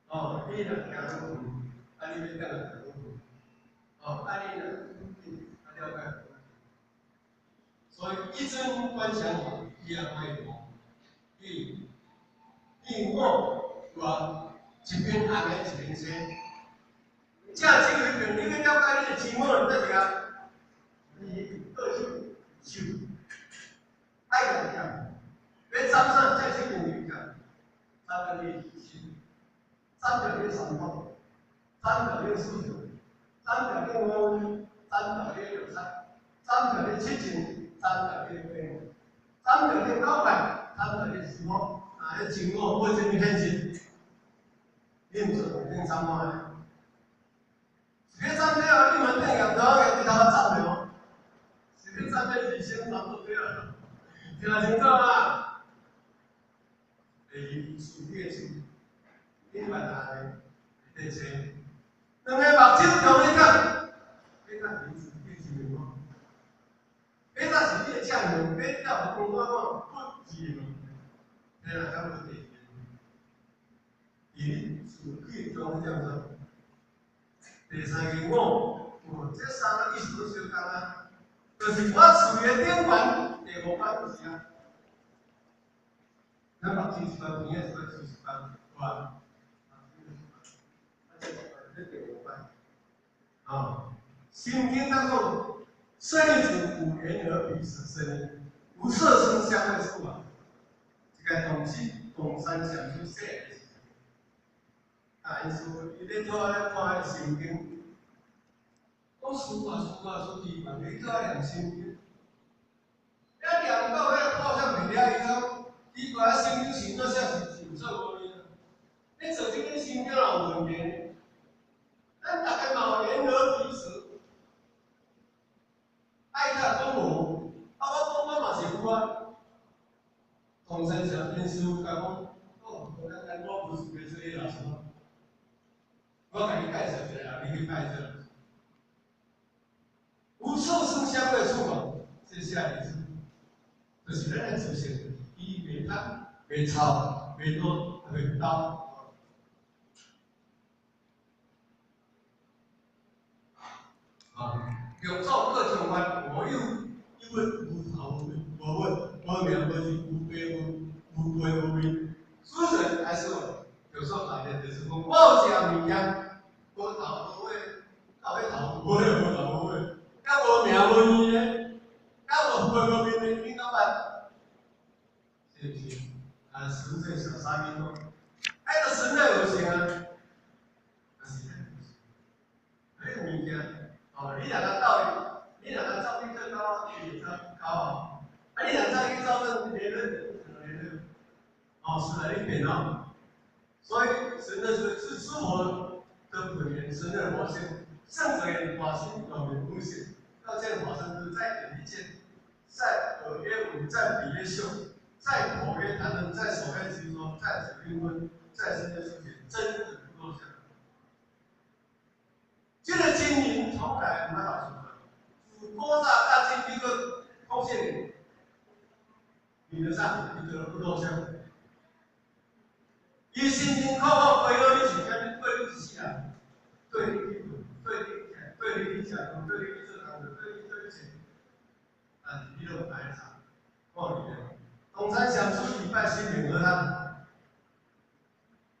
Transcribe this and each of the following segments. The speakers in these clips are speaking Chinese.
哦，你若行出去，啊，你要等下行出去，哦，啊，你若了解。所以一真观想法，伊也可以讲，伊我话一边暗的一边生，正经一边，你要了解你的情况，你再讲，你个性受，爱讲讲，别早上再去努力讲，三个月去，3.63号，3.49，3.65，3.63，3.70，3.65，3.98，3.15，啊，迄情况不怎么现实，你唔做定参考的。别站了，你们那个导演给他们站了，别站在底下站不对了，听得清楚吗？第数列数，你问下咧，第四，两个目睭同你讲，你讲名字变什么？你那是你的将领，你叫公安嘛不记嘛？你那讲不对，伊数据中这样子，第三个我这三个意思都相同啊，就是我属于顶管第5班不是啊。咱目睭一般边仔一般，有吧？啊，心经当中，舍利子五言而彼此生，无色声香味触法。这个东西，东山讲出色的事情。啊，因说，伊咧做咧看心经，我数地方，你做念心经，一念到迄好像未了以后，伊把心经想到像是有做无呢？你做这个心经有问题，咱大家嘛有言而彼此。爱他讲无，啊，我讲我嘛是有啊。同山小编师傅讲，哦，我不是别这些老师，我给你介绍一下，你去拜这。无受生香味触法，这下一次，就是咱的祖先，伊袂贪、袂吵、袂多、袂刀。啊，用造各种观，我又问无头无尾，我问无名无字无辈无辈无名，是人还是我？有时候来的就是讲，我讲物件，无头无尾，到尾头无尾无头无尾，甲无名无义的，甲无辈无名的，你怎办？是不是？啊，实在小沙弥讲，哎，这神在有形啊，那是还有物件。哦，你若个道理，你若个照片最高，你就高啊。啊，你若照去照正别人，别人，哦，是的，你变了。所以神的是诸佛的本源，神的活性，圣者也法性表明悟性，要见法身是在眼一见，在耳曰闻，在鼻曰嗅，在口曰谈论，在手曰执着，在指曰问，在身曰书写，真的不落相。这个经营从来没有什么，自古早大经一个贡献理论上一个不落相。伊辛辛苦苦背了你是跟对你是啊，对你去问，对你去讲，对你去做工作，对你做一切，啊，你都白查，看你的。东山小叔礼拜新年何他？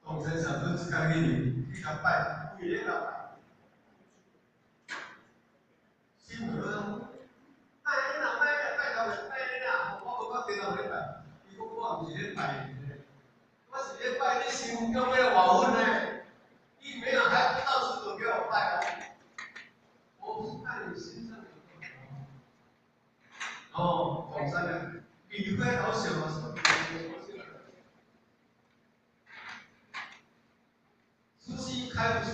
东山小叔只讲给你，去甲拜，为了甲拜。新年何？拜你哪拜头拜你哪？我无讲第头礼拜，伊讲我毋是咧拜你。我是咧拜你心中的瓦温呢，你没有还不到资格给我拜哦。我不是拜你心上的哦，黄山的，比会好小啊，是吧？初期开不出，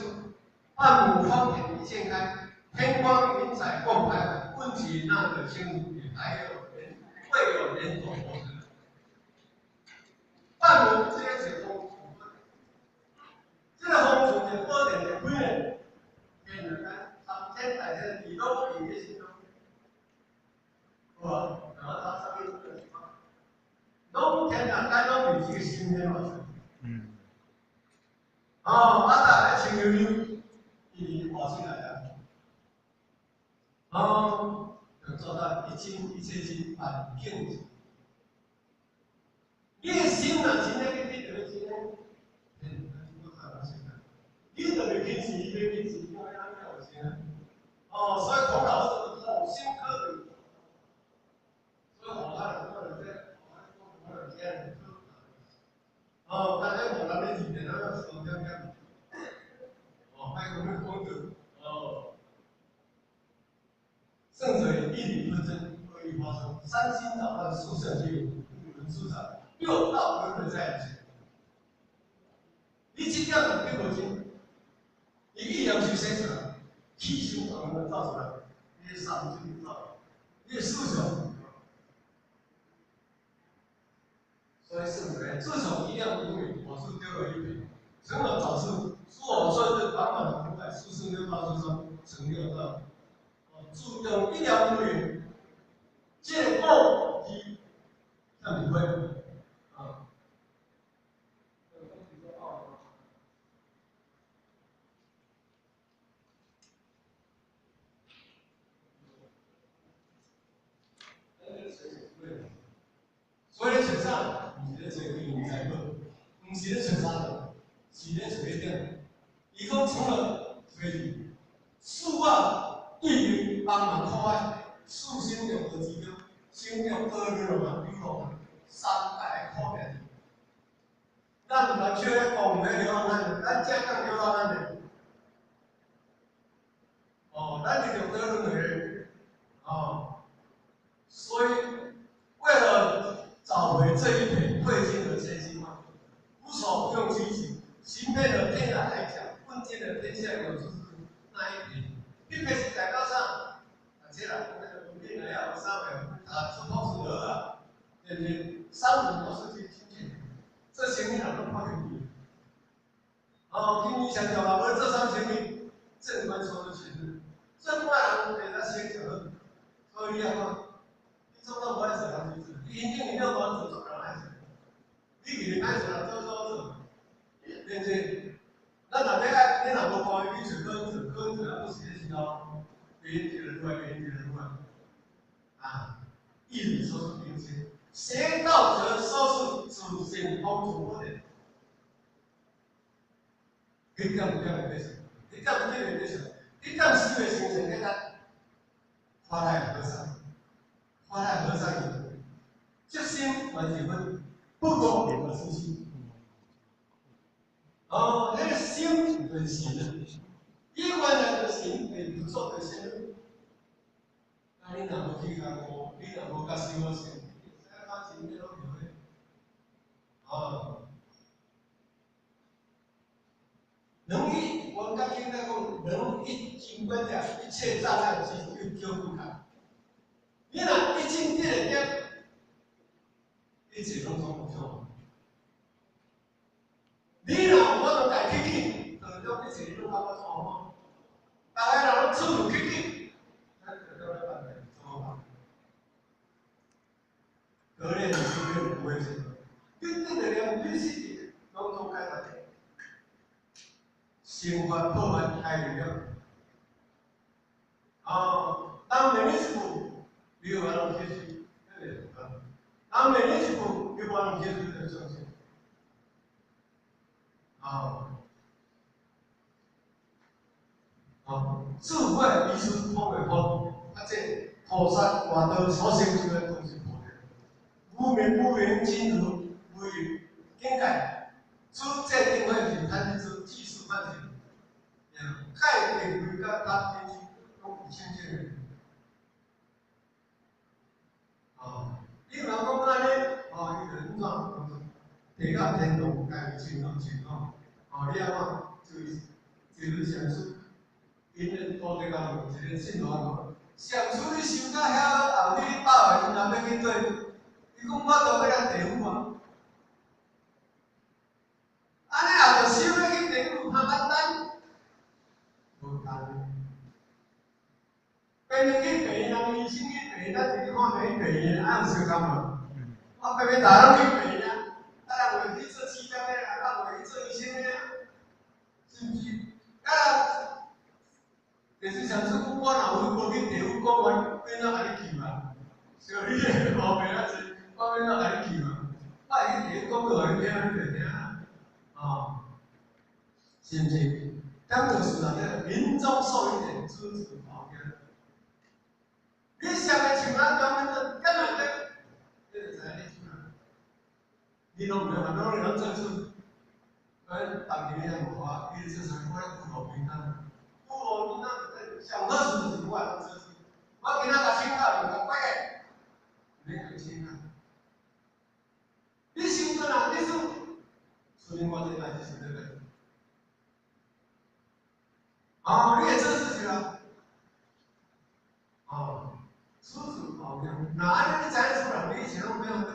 万亩方田一鉴开，天光云彩共排海，问起那个清楚也还有人会有人所活着。万亩这些水风，这个风俗就多点的规模。天人间3000代人你都比这心中，是吧？然后他上面这个情况，农田啊，单都比这个新天嘛。哦，啊，大家穿牛牛，伊活出来啊。哦，就做到1,100斤。你的心若真诶去得到真诶，我看到先啊，你就袂紧钱，你要紧钱，因为咱要有钱。哦，所以讲老师好心课的，所以我看很多人在，我有这样的课。哦，大家我那边几年那个时候这样，哦，卖个公子，哦，胜者一理不争，恶意发生，三星导弹宿舍就有5人宿舍，6到5人在一起。你这点你无钱，你意念就生出来，气象可能造出来，你的三就造，你的思想。所以是不是？至少一样英语我是丢了1笔，成了导致说我算是满满的500，数字6到13乘6到，注用1条英语，借过一，看你会啊。所以实上，唔是咧做英语才好，唔是咧做啥的，是咧做一点。伊讲除了飞机，数啊，对于帮忙靠爱，数先用的指标，先用2个比如300块。咱唔能缺咧讲唔咧流浪汉，咱正讲流浪汉的。哦，咱就用2个人，哦，所以为了找回这一笔汇金的千辛万苦，无所不用其极，行遍了天涯海角，问尽了天下有知之那一笔，一笔是在高上，这啦，那个文明人要上面啊，出口是得了，对不对？商人都是去听见，这些年哪能泡给你？哦，听你强调了，而这3000名正官说的全是，正官人给他先讲的，所以啊，你做到不爱做人就是，你一定你要帮助做人爱做，你给人爱做人做做，对不对？那哪边爱，你哪个帮你去做跟着不学习哦，别人觉得出来，别人觉得出来，啊，一理说出明星，学道则说是主心帮助我的。你点唔点会变？你点唔点会变？你点思维形成那个花太和尚，花太和尚有决心而结婚，不公平而出心。哦，那个心很行的，一般人的心很不错的心。那你哪个去干过？你哪个甲心我心？在发心那种有的，啊。能一，我刚听那个能一经关的一切障碍就救不开。你若一进这个点，一切拢总不错。你若我能改去去，就一切拢搞不错吼。大家若出去去，咱就要来办的，怎么办？可怜的是没有不会做，真正的了你是拢总开发的，生活破坏太了。当每日一步，你有完了结束，对不对？当每日一步，你完了结束的正确。智慧遗失方为方，这菩萨外道所生出的东西不对。无名无名真如无语境界，主这定位是谈之技术问题，概念归个他天去都不清楚。你若讲安尼，伊就怎讲？提到天堂，该情况情况，你要看就是上述。因咧土地高有一个信徒讲，上次你收到遐后日饱的，因若要去做，伊讲我都要来地府啊。安尼也着收要去地府，较简单，无干。偏偏去病人医生去病，咱自己看病病，爱有相干无？我偏偏大人去病啊，咱也袂去做市长的，咱也袂去做医生的。是不是？啊，就是上次我若有无去地府讲完，变哪甲你去嘛？所以你个毛病啊是，我变哪甲你去嘛？我去地府讲过，你听你就听啊，啊，是不是？咱就是啊，这民众受一点支持好听。你想个像咱专门的，根本就，你就知影你做哪？你拢唔用，拢用做出。当年咧无啊，伊就是我咧苦労平安，苦勞平安上好處就是我通做事。我今仔甲請假就甲怪个，免去請假。你想做哪？你做，所以我这代志是对个。啊，你也做事情啊，啊，处处考量。那安尼你知影出来？你以前拢没有跟。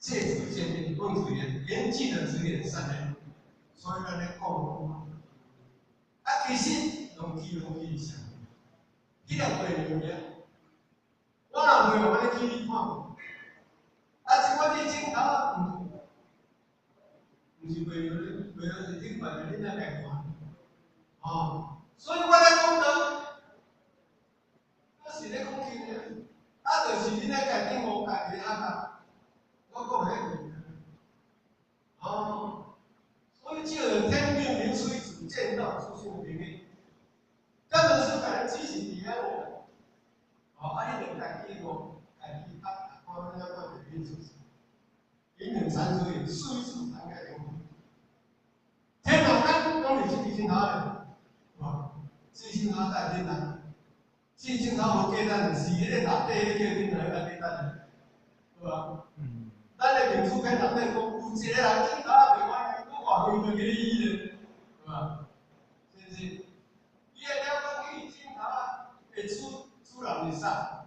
借此见面，问主言尽的指点善良，所以咱咧讲啊，其实拢去想，迄个袂明了。我若袂，我咧去你看，啊，即我你镜头，毋是袂了是顶摆着恁来家看，哦，所以我咧讲到，我是咧讲去呢，啊，就是恁咧家己无家己阿爸，我讲迄个。哦，所以这个天命灵虽只见到出现灵命，根本是把人激起底下我，哦，啊，你得家己我，家己我们要看的运出去，灵命三所以虽是涵盖灵魂，天堂看讲你是提醒他的，是吧？提醒他在天堂，提醒他无简单的是迄个大地，迄个天堂来简单的，是吧？咱的民主跟人咧讲，有一个人警察袂管你，我外面就给你医的，是吧？是不是？伊会了解你警察会处人是啥？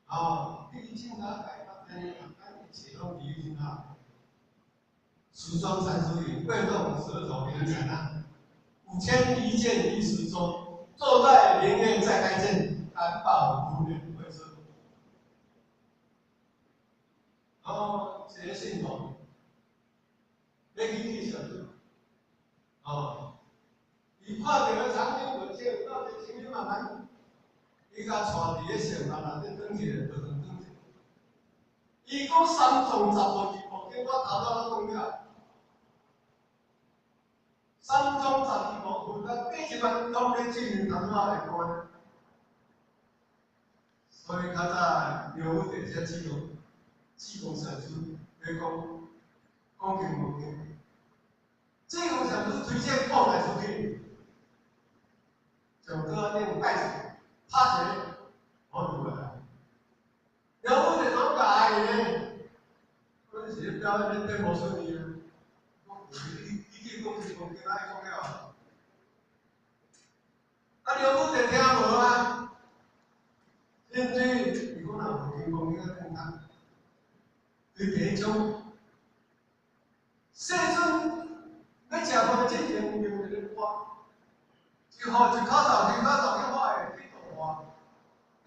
啊，你警察改发天，咱启动体育警察，时装三十里，被动舌头连缠啊，5000一见一时中，坐在连院再开见，安保无人会说。哦，这个信徒，你去小组，哦。伊看到个场景文件，到底情绪慢慢，伊甲带伫个上班内底转一个，就转一个。伊讲3种10步2步，叫我头头都讲了。3种12步，有甲几万拢咧进行谈话来讲。所以较早刘武德才济公上书来讲经文经，济公上书推荐报来出去。整个那种带水，趴起来，跑出来了。然后呢，怎么改呢？我是表演的魔术呢，你去讲是讲其他讲了。啊，刘武德听无啊？对不对？如果若无听讲，应该听他。对第一种，细阵要食饭之前，有一个话。一口早，一口早去画的，去图画。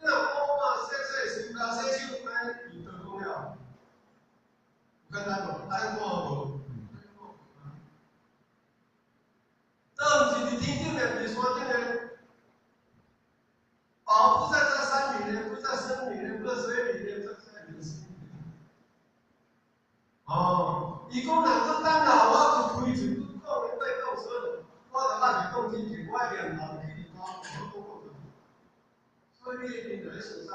你若讲嘛，洗手安伊就讲了，有简单无？安尼看无？倒毋是伫天顶的，伫山顶的，宝不在这山里面，不在森里面，不在水里面，在你的心里。哦，伊讲若果等下我去推出，讲咧对讲说，我就把你讲进去，我念头去你讲，我讲。所以你一定在手上。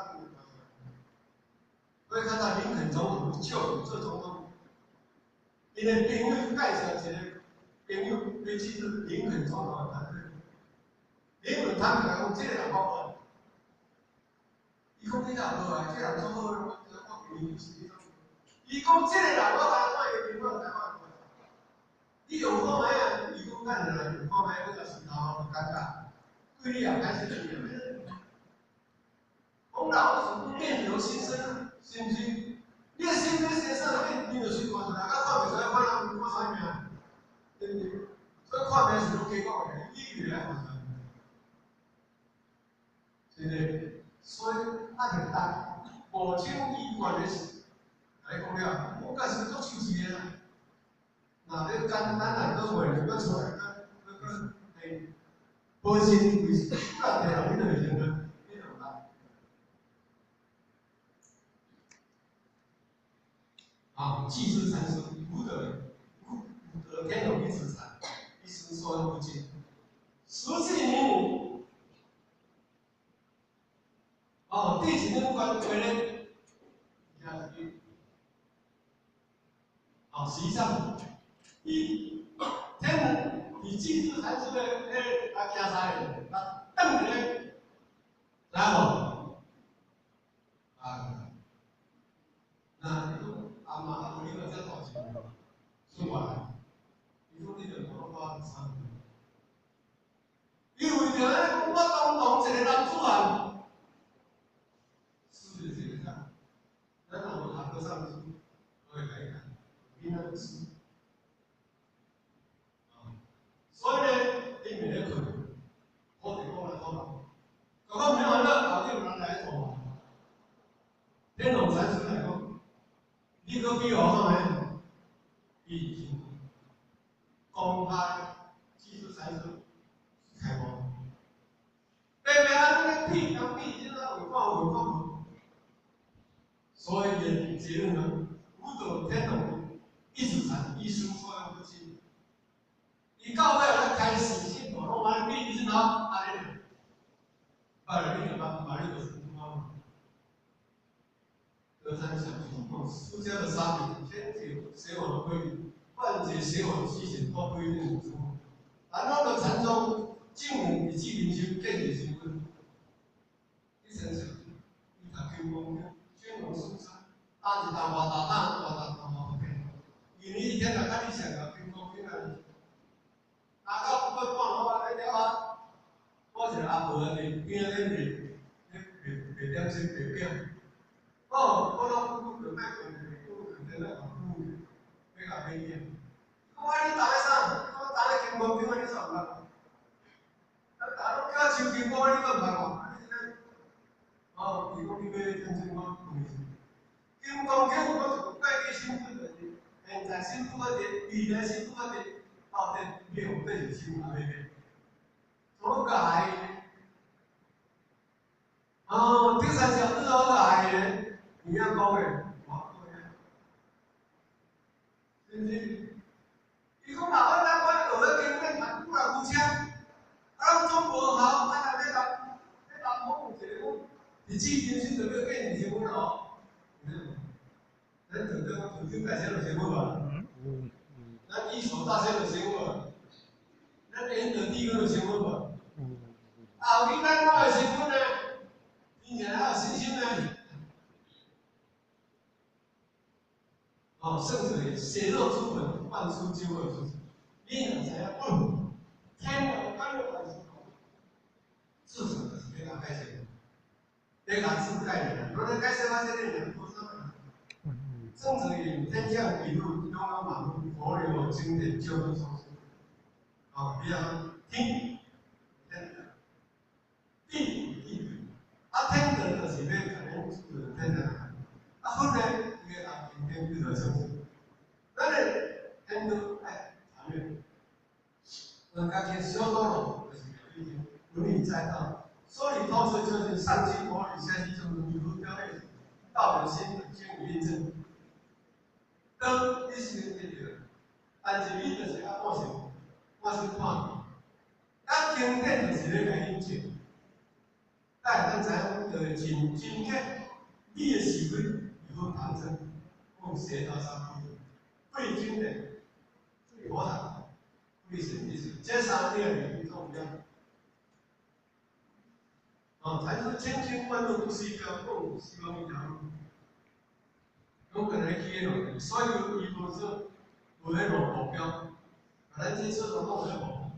所以看到林肯总统就这总统，因为朋友介绍一个朋友，你记住林肯总统的团队。林肯他们讲，这个人好管，伊讲你哪好啊？这个人做好，我给你是你。伊讲这个人我台湾的朋友台湾，你有看卖啊？伊讲干人有看卖，我就是头尴尬，对你也开始对你。讲老是面由心生啊，是不是？你的心跟身上面，你就去看出来，啊，看袂出来，看啥物啊？对不对？所以看名是拢假讲的，你以为来看出来，对不对？所以按很大，无像医院的事，来讲了，我讲是做手机的啦，那你简单个话，你个出来个诶，保险为个地方你就会先个，你就来。啊，既是禅师，无得天有一子禅，一时说恩不尽。实际你哦，第几年关为呢？实际上，你既是禅师的，行啥的，等着咧，知无？啊，那你讲阿妈你个这大事，算话，你说你就无法参与。因为着咧，我当一个男子汉，是这个啥？咱若无学过上书，我会来讲，囡仔是。所以呢，你每天可能，我得过来做吧。如果没有那搞定人来做嘛，天龙禅师来讲，你个比我好呢，已经公开技术禅师开光。别安尼屁当屁，现在违法，所以也结论呢，无者天龙一直禅，一生所有不尽。伊到尾来开始信徒，我买屁是哪安尼？你就把你就是妈。德山想出，出家的沙弥，天铁写我的规律，万劫写我的西行，都不一定有什么。然后的禅宗，净武以及灵修，更也行分。你想想，你读经功，天龙书山，打一打瓦打打，瓦打打瓦打片。因为一天来看你想的经功，你看，大家不会帮我来了啊？我一个阿婆的边咧卖点心卖饼。哦，我老夫妇就卖可能那个那个黑店。我话你打在啥？我打在金光边，你上班。打到叫手金光，你都唔捌我。哦，如果你买真金光，金光叫我拜个新妇的，现在新妇的，未来新妇的，到底你用对是新妇的？怎么改？哦，第三小时我改的，你要讲的。是不是？伊讲老二咱我学了经验，谈不了无枪，咱中国好，咱来要某一个，你之前是特别跟你结婚哦，咱等等土地改善就结婚吧，咱一所大学就结婚吧，咱连德地都结婚吧，后日咱我结婚呢，并且还有信心呢。圣者也血肉之魂，万出九恶之。你若知影，天道甘露还是至少的是给他改写，给他自概念。如果改写那些内容，不是圣者也天下笔录，东方马路，佛流经典，救度众生。比方听，地，天德就是要可能就是天德，后呢，要拿天德的众生。咱嘞天德爱长远。家己小多咯，就是已经文理载道，说理透彻就是上清佛理，下济中儒，儒标类，道德心经武印证。当你是这个，但是你就是要我是看，咱经典就是咧来引证，咱知影就是真假，你的是非如何谈证，用邪道三方，对经典，对佛堂。为什么？这三点很重要。才是千军万路不是一条路，希望一条路。有可能去那所以伊不是有那种目标，咱这次都弄了，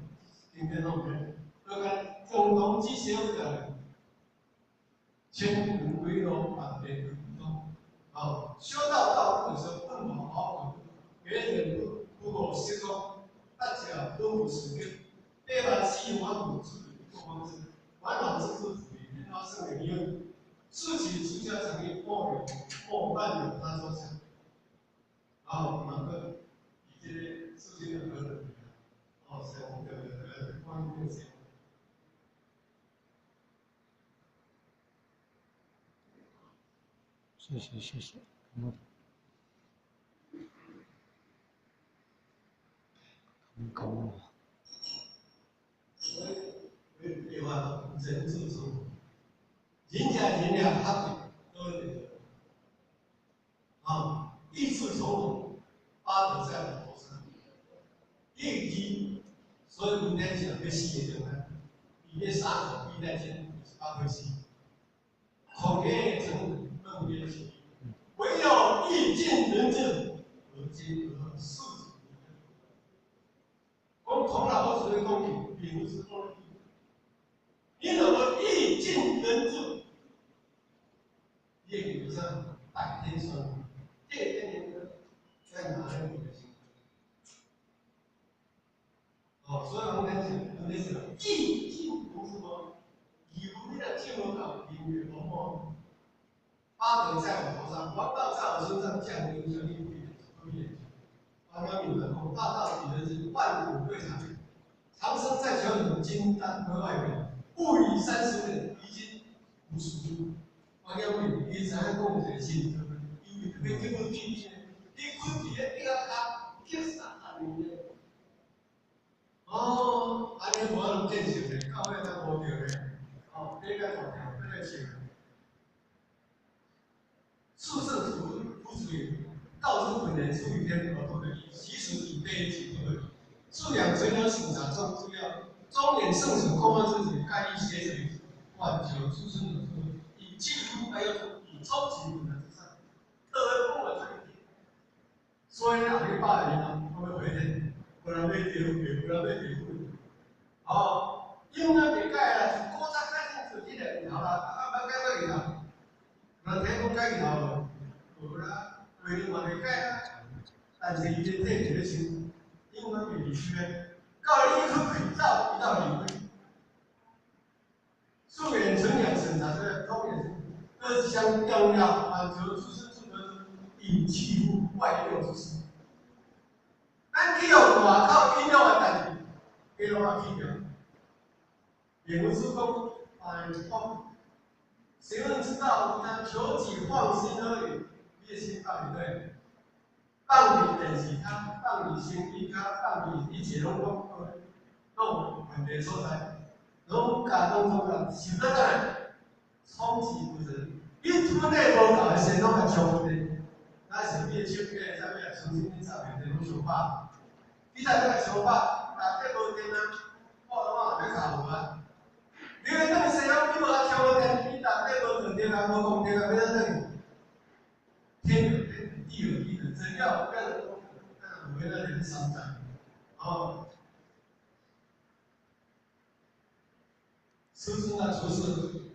今天弄的，那个共同记写的，千古归龙，百年不动。修道路是奔跑好远，远远不过西中。大家都有时间，对吧？希望有志不方式，完满之处属于云花圣人用，自己出家成立莫伴有他说想，然后哪个以这些是谢谢谢谢。嗯，感恩。所以对话人之初，人家人俩他都那个啊，一次从容，八德在我头上，业绩，所以应该讲个细节就看，里面三口必带见八颗星，孔曰成孟曰起，唯有义尽人正，而今而事之。我孔老夫子的公理，并不是公理。你怎么义尽人正？业语上百天双语，这天年呢，在哪里有心？哦，所以我们讲，我们讲义尽人什么？有你的天文考音乐某某，八德在我头上，王道在我身上降临，降临不变。刚刚你们讲，大道比的是万古对长，长生在求你金丹和外表，物以30年，已经无数。我讲为你知影讲一个心，因为特别这部电影，你困伫咧顶下吸3年咧。哦，安尼无能见识咧，到尾才无着咧。哦，这个大条，这个是树圣夫子云：道之本然出于天，而不可移；其实以非其不可移。素养纯良省察重重要，庄严圣者公安自己，盖一邪者，万求出生者出，以技术还有以超级本能之上，得而不我这一点。所以啊，你把人啊，我们回天，不然被丢，不然被丢。哦，因为别改了，国家改成自己的然后啦，啊，别改不了，那天公改了无？无啦，规定嘛别改啦，但是伊的体制是因为别离区的，到你去开造，伊到离开。素颜纯良审查这重点各项重要，满足出生数的以器物外用之事。咱去用外口引用的代志，给拢啊去掉。也不是说谁能知道他求己放心而已？你的心到底对？放你电视卡，放你身体卡，放你一切拢拢问题所在，拢甲当中啊，想得来，冲击不人。你厝内无搞的先拢甲冲的，那是你的手机上面重新你查面的拢想法，你才那个想法，但这无电啊，我要搞啊。你为那个谁要比我挑的，你打那个肯定啊，我讲定啊，不要那里。天有天，地有地的，真要干的多，那为了人生长，哦，师尊啊，就是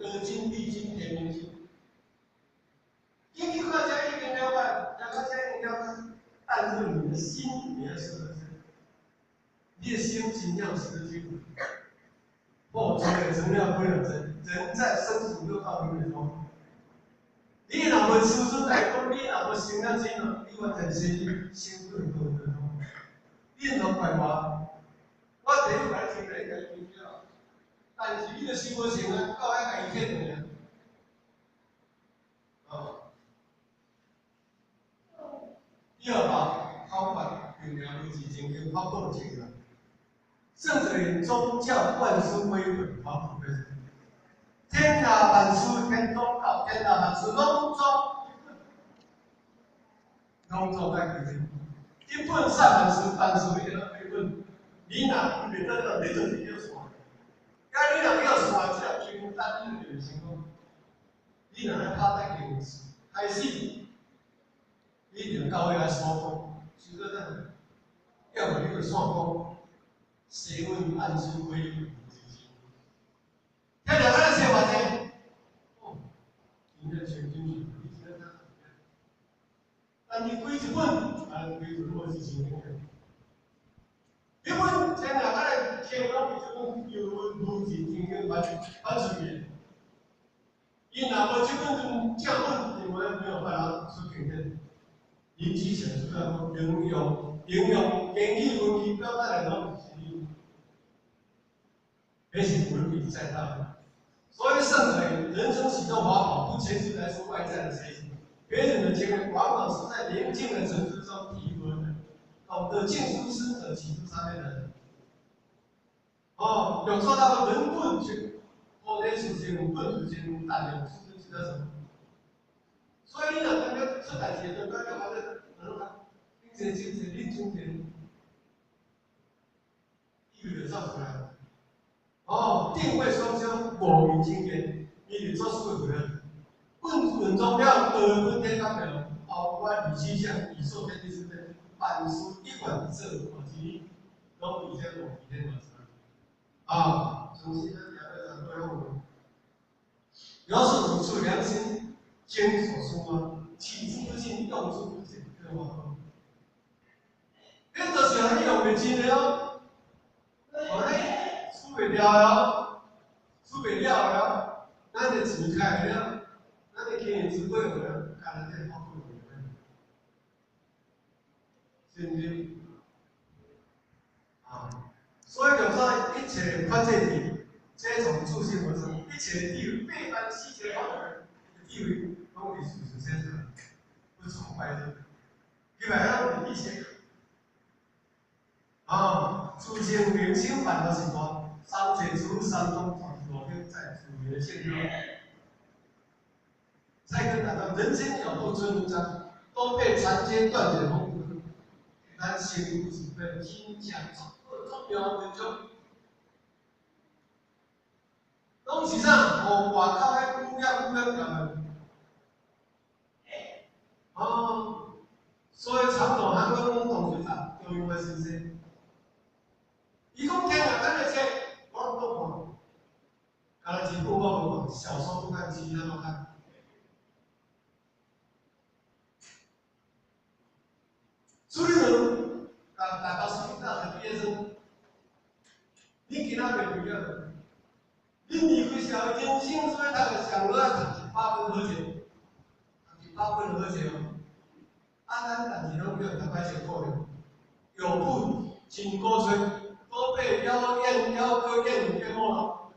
得经必经，天明经。经济课家一定了解，两个家一定了解，但是你的心你要识得清，你的心尽量识得清。哦，这个真了不了真，人在生死六道里面中。你若无修出来讲，你若无修了真了，你完全是修对道的咯。你若怪我，我第一摆听人家讲了，但是你著修无成啊，到尾甲伊骗去啊。哦，第二宝方法有两路基金跟方法情啊。圣者言：宗教万事归本，方法归真。天下万事天中道，天下万事拢在归真。一本善万事，万事一定归本。你若袂得到，你就是叫错。假如你若叫错，只要全单你就成功。你若咧拍在电视，开始，你就到位来说风，是说咱，要么你就算讲，学问按书归本。要两个人写法呢？哦，今天全进去，你今天看。但你归一本，啊，归一本是真的。一本前两个人写到比这本有文字经验完全面。伊若无这本正本，因为没有办法出评论。伊之前主要讲应用言语文字表达来讲是，也是文笔载道。所以圣人人生喜怒华宝，不全是来自外在的财富，别人的经验往往是在宁静的沉思中体会的，懂得静思思者起初上面的人。有做到人本就，我的事情本事情大量是指的什么？所以呢，那个出代志，那个我的并且认真点，意味着造出来了。定位双修，莫名经验，你就做事回来。问中要得分天干表，万里气象，以受天地之分，万事一管一策，我及都比天我比天我重新的两个人都用。要是你出良心，经所说吗？起之不尽，用之不竭，对吗？那就是很有的经的哦，出不了哟，出不了哟，咱的钱开了，咱的经验智慧了，看来这好不容易，是不是？所以有时候一切关键点，这种助心而生，一切的地位，背叛细节方面的地位，都得属实现的，不崇拜的，一百让你一些。出现明星版的情况，三解除三中左边在主角线上，再跟谈到人间有不尊章，都被残奸断绝风格，但心不只被金强重要文中，东西上外口还乌鸦的，所以长岛韩国董事长都用的是谁？一共天两个那些，我都看，看了几部我不小说不看，其他都看。所以呢，大到师范大学毕业生，你今仔袂对了，你离开社会真心，所以他就上了读一百分好钱，读一百分好钱哦。咱但是拢叫大摆成果了，有步真鼓吹，都被妖哥艳女淹没了。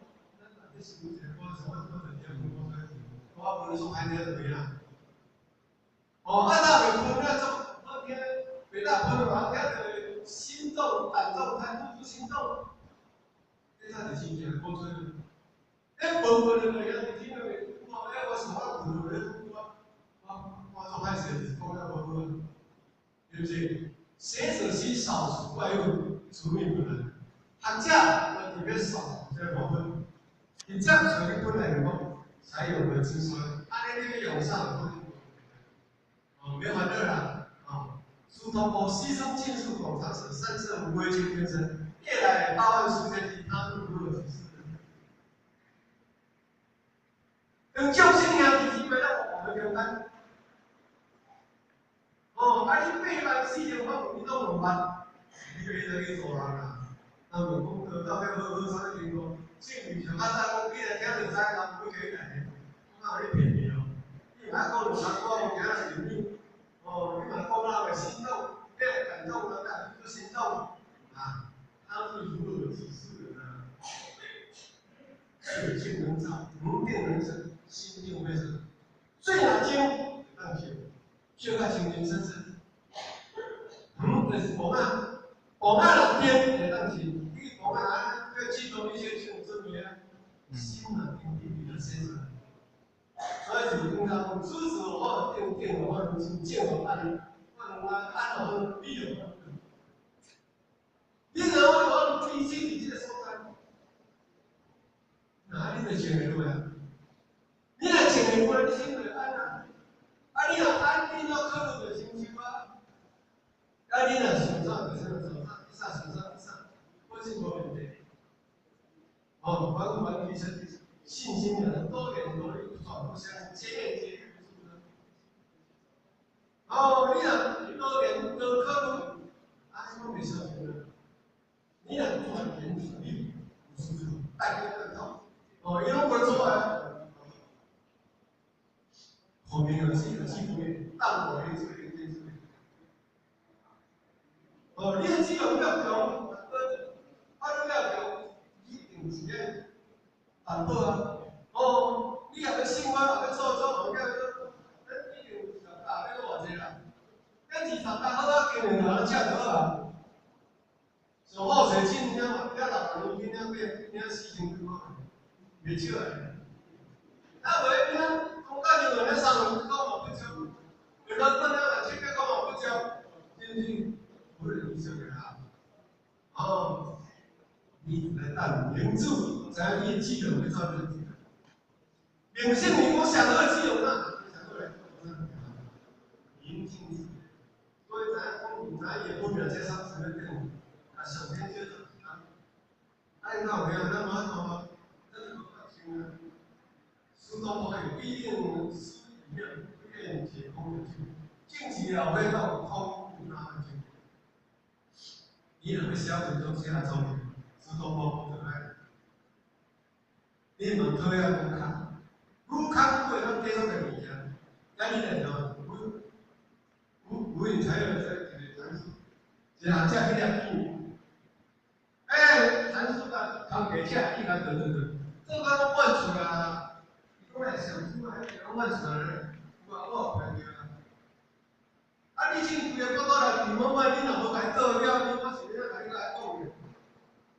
你是不是我不能说还没怎么样？那美国那种那天北大朋友啊，那个心动、胆动，还不服心动，这下子心情鼓吹了。本人个样子，听到没？我什么不能我做派写公开文文，对不对？学者是少数怪物，除名不能。寒假我里面少在黄昏，你这样才会不能够才有人之说。那个涌上，没完热了疏通过牺牲技术广场时，甚至无规矩变成越来8万数学题，他们如何提示？等救星呀，你基本上我们跟单。你背完4点半，你都怎么办？你给人给做人啊？那么讲得到迄好啥个情况？性女上较早讲，你来听就知，人不会给你来。我哪有骗你哦？你若讲两三个，我今仔是你，你若讲那个心动，你来感动人家，就心动他是如何指示的呢？水性能长，能定能生，心定会生。最难经当修，就看情形生生。就是讲人定会当是，你讲要启动一些这种证明心啊，定比较先生。所以就经常讲，知识或定或是见或按好理由。你然后我必须你这个所在，哪里的钱来多呀？你若钱来多，你心会安啊？你若安，你要考虑就清楚啊。你若想上就想上，我是无问题。完提升信心的人多点努力，互相接连接触，是不是？你若多点多考虑，什么没消息呢？你若做点努力，是不是？大家更好。伊拢袂做后面有几个基本面，但我也是这个。你的基本要强，要强，一定是咧反驳你若要信我，若要做，一定是人食得啊，上好水浸了，了6年了变4000几块，袂少诶。啊，袂变啊，公家就人3人搞嘛不少，有人分了700块嘛不少，是不是？不是你说的啊。哦，你来当民主，才你记得没错的。民生民我想到只有那，想到来，民进治，所以咱也不表在上什么任务，啊，首先就是按照没有那么多，那么新的，苏东坡有一定诗里面不愿意解空的经，近期了会到空不那么经，你也会消费中下中，苏东坡不可爱，你们都要公看。如看过咱介绍的物件，那你来讲，有人才有这个阐述，是啊，这个点阐述个讲给下，伊讲对，这个都问出来，你过来想出来，讲问出来，我朋友啊，啊，你先规个报告来，你问问你若无来做了，你我是要来来讲的，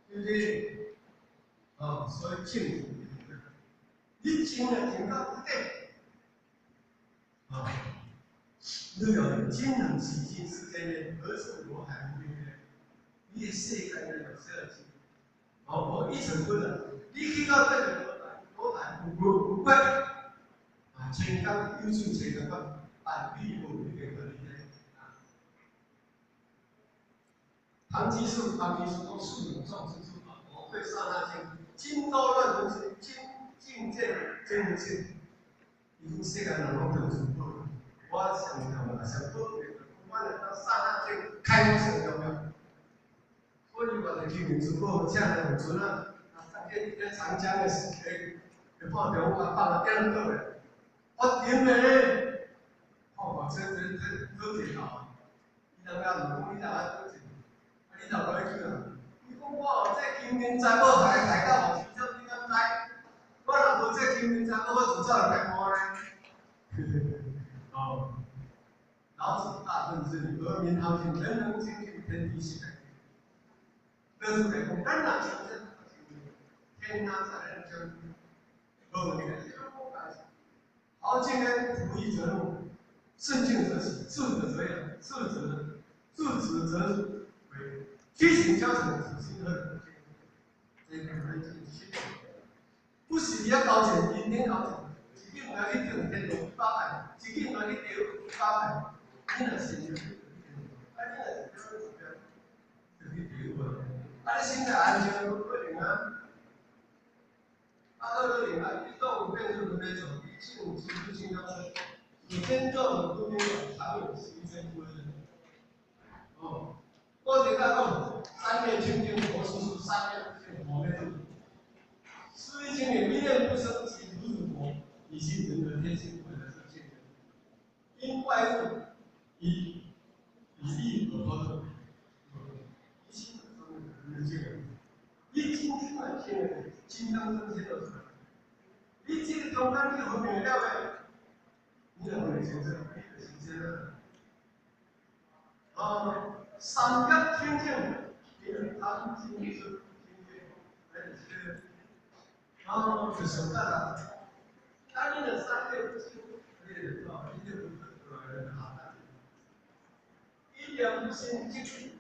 对不对？哦，所以政府，你真的真到不对。啊，你有金融体系之间的何处罗海无边呢？你的世界呢有设计，我一成不能，你去到这个罗海无关啊，全港优秀学生们按义务一个合理的啊，堂吉树都树有种之处啊，我会刹那间，金刀乱人心，境界真不见，伊讲世界人拢都是好。我上重要，上好的，我来到刹那间开发上重要。所以我就去民主国这样的村啊，在长江的半条我放了点多的，我点嘞，哦，这好甜啊！你人家唔讲你哪个好甜，啊你头来去啊？你讲我这金银财宝还到往其中，你敢知？我若无这金银财宝，我怎走来开花呢？哦。老子大政治理，和民好行，人人精进，天地喜。这是北风，当然强盛，天涯才人争，和平好，今天不义则怒，顺境则喜，顺者则扬，顺直则为，虚情交成，此心何？这个很清晰。不是你要高钱，天天高钱，一定要去挣天龙800，一定要去丢800。你若是就，啊，你若是就去丢啊！啊，你现在安全不灵啊！啊，220啊，一到5变数都没走，175其实经常是，你先做不变的，常有实现不是？哦，我给大家3面清净佛是3面净佛的，诗经也一念不生起，如是佛，以心人的天性本来是清净，因外物以义而合。你今天来听，今当真天的事。你这个中间你和平了的，你能不能形成你的形象啊？三角天境，给他们经是天境，就是干了。那你的3角不清，你的啊，你就不是好的。一两不心进去，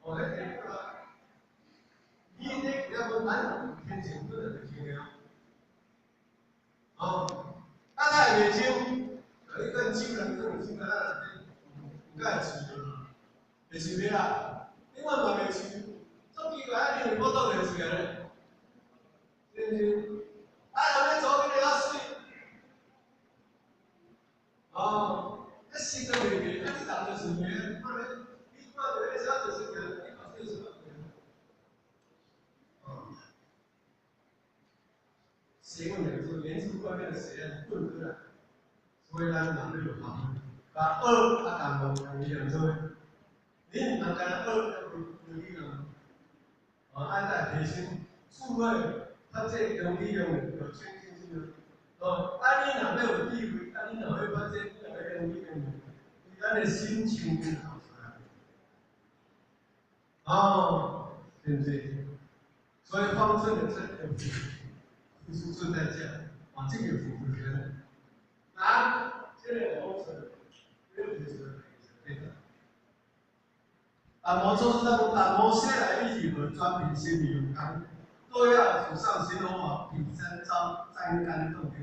我来听个。你那要不难天境不能听了。啊，那在北京有一个基本这种性格，不干吃的，没吃的啦，因为我没吃，总以为你有报道没吃的，对不对？啊，人家做给你要水，哦，那性格没变，那你当的是没，你看这个小就是个，你搞这是什么？结果呢，就连出外面的实验混出来，所以咱人都有好，把2啊干部一样做，你唔能干2要不利用，按在提升智慧，它这容易用有先进性的，按你哪要有地位，按你哪会发现哪个容易用，你咱的心情就好出来，哦，对不对？所以方正的这个付出做代价，啊，这个有符合的。啊，这个工程没有就是对的。打磨就是那种打磨下来一体和专品心理有关，都要涂上形容好，比真沾干动的。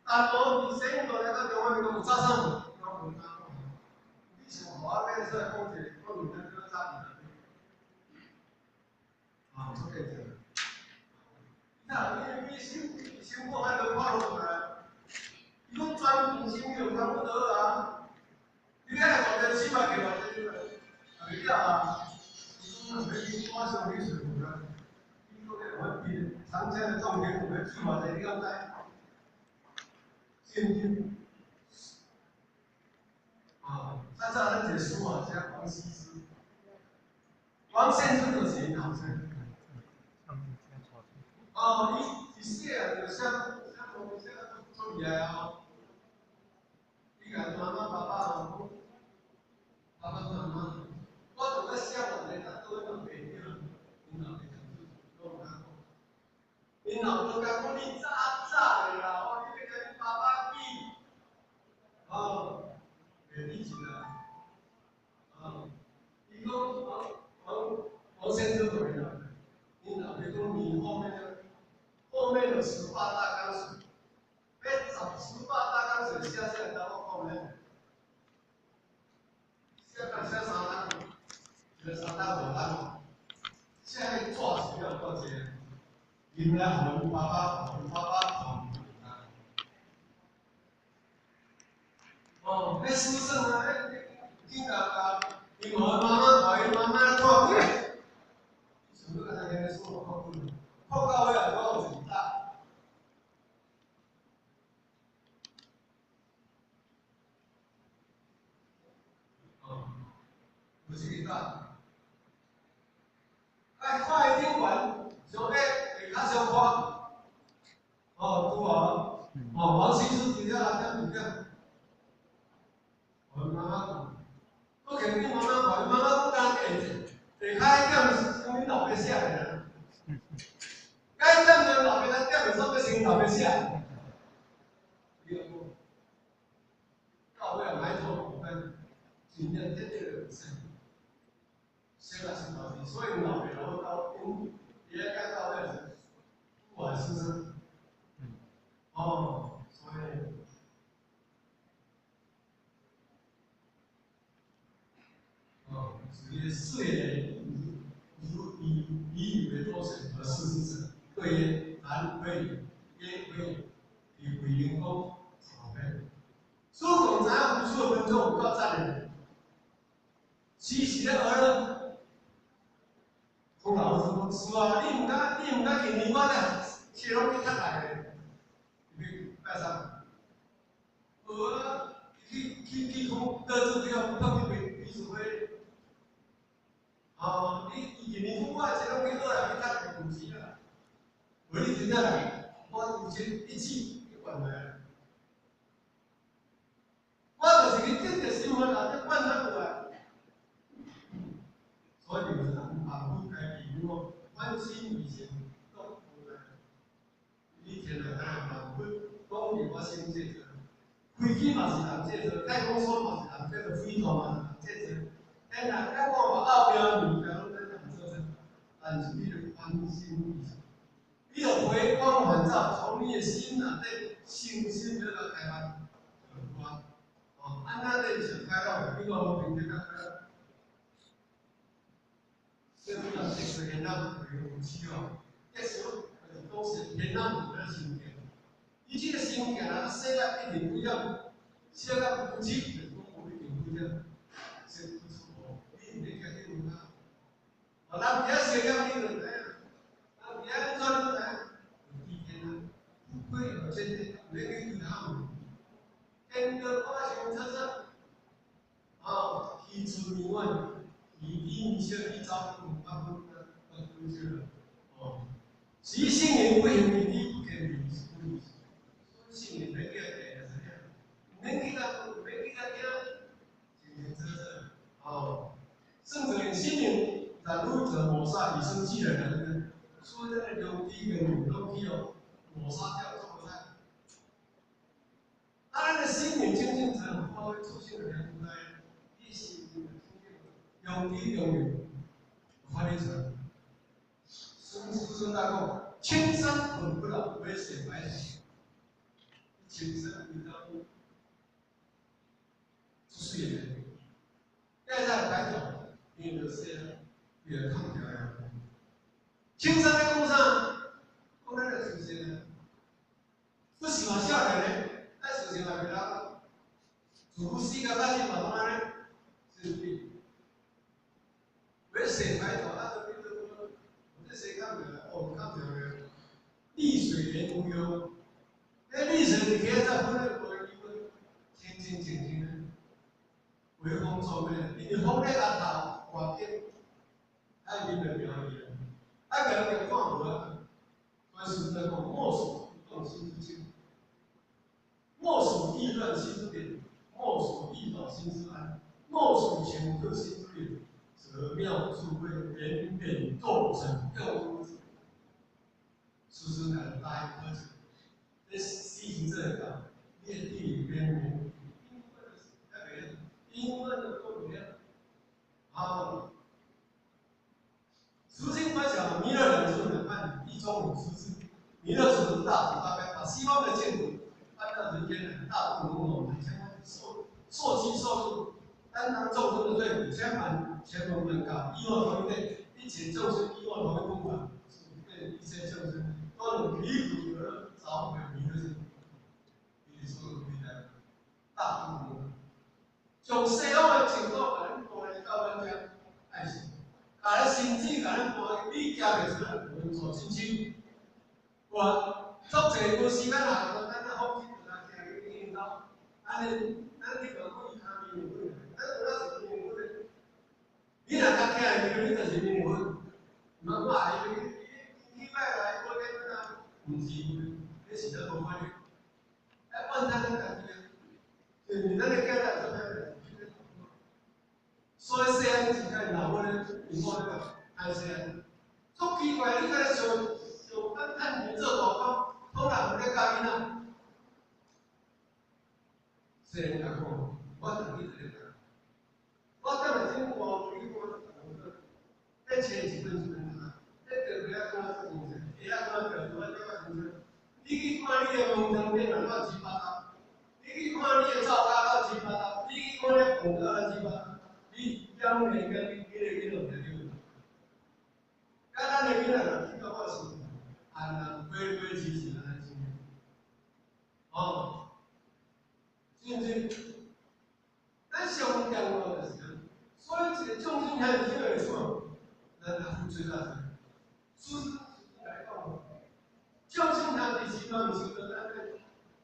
打磨你谁过来那个外面给我扎上我，那我们打磨。你想华边是空姐，空你那个扎你的。啊，就可以这样。那你修过还能跑出来？用专品心理有关不得啊？你看我的起码给我这个，没啊。没花生没水果的，听说的我比常见的种田，我们起码得要在现金啊，他这样解释啊，像王羲之、王先生的写好像。哦，你写的像我们现在都做起来啊，你看妈妈爸爸爸爸妈妈，我怎么想我的，他都能给你了，你脑袋都有看过。你老多讲讲你早的啦，哦，你那个爸爸比，哦，给你起来，哦，伊讲王先生回来，你老别讲你后面有18大纲水，被18大纲水下来到后面，下3大，这3大5大，下一做起要多钱？原来我们爸爸哦，那书生啊，听啊，你妈妈做的，什么个那个书我靠不了，靠到位了，我有几大，哦，有几大，哎，快听完，小妹给他小花，哦，读完，哦，王羲之底下来看我妈妈讲，我肯定妈妈讲，妈妈不敢给开点，什么老别下来了。该这么老别他根本上不行，老别下。第二步，到位埋头苦干，今天天天的生意，现在是到底，所以老别然后到也该到位是，不管是不是？哦，所以哦，职业事业以为多成，而事实是对也难可以，也可以，以为员工好呗。所以讲，咱要付出的分钟有够赞的。其实咧，儿呢，从老师讲，是啊，你唔敢给你我咧，写拢去较大咧，你拜上。去从得这个不到比所谓啊，你你从我写拢去二来，你较大补习啦。我你真正来，我以前一起就管来，我就是去见着新闻啊，就观察过来。所以有时把不该比如关心以前都不来，以前的啊，讲比我先这个，飞机嘛是人这个，太空梭嘛是人这个，飞船嘛是人这个，但那太空嘛后边物件拢在人做这，但是你得关心以前，你得回光返照，从你的心啊，对心这个开发有关，哦，按那个是开到，你讲我平时开到。这个就是现在有需要，这时候都是现在的新店，以前的新店啊，现在一点不一样，现在不起，跟我一点不一样，是不错，你那个那个，我那别学校那个人，那别人说的人，一天呢，不会有真的，没给他们，跟着发行车车，啊，提出疑问。你先一招，他们都去了。哦，其性也不行，你不给你不理，性也没给他给的这样，没给他给，今天真是哦，甚至连心灵但如者磨砂，以生气的人，所以在那种低跟都去哦，磨砂掉做不太。当然的心灵清净者，我会出现人在一心清净，用低用有，发力成。孙大公，青山本不老，为水白头。青山你到就是也，现在白头，你有些也看不了。青山在路上，我那个出现了，不喜欢笑的人，但是喜欢给他，主不是一个大地方的人，是不是？为水白头，那个我这谁看不了？哦，看不了。丽水连无忧，那丽水你可以在湖里过一个清清静静的，微风吹的，你风在额头，外景，爱你的表演，爱表演看无啊？但是那个莫属动心之静，莫属意乱心之点，莫属意导心之安，莫属情克心之理，则妙智慧远远构成更无。师生的大一课程，这事情这个念地里边，英文的够量啊，实心观想弥勒人就能按一中五十字，弥勒祖的大大概把西方的建筑按照人间的大度容容，受气受度，担当众生的罪苦，相反前门门高，一诺同一类，一切众生一诺同一功法，对一切众生。都能离苦而找回弥勒心，你说的对的，大度的。从西方的情况，把咱过来到咱家，爱心，把咱心智，把咱过理解的出来，我们做亲戚。我作者有时间下，咱那好几个人听到，咱去讲可以看明文，咱有那是明文的。你若讲听，你就是明文，唔好话你摆来过来。唔是，你是得无法律，按他的感觉，就你那个家长这边，所以这样子看，哪我呢？你说那个还是足奇怪，你看上看你做广告，通常在家里呢，谁人讲过？我等你这个，我等了经过一个，那前几分钟啊，那个不要跟我说，不要跟我讲，我这个什么？你去看你的文章变得乱七八糟，你去看你的造假乱七八糟，你去看你的广告乱七八糟，你讲每个你个弄的对。刚刚那个人听到我说，按规规矩矩来进行，哦，进去，咱上讲过的是，所以这个众生还有这个错，那付最大责任，是来讲。教训他的极端性的那个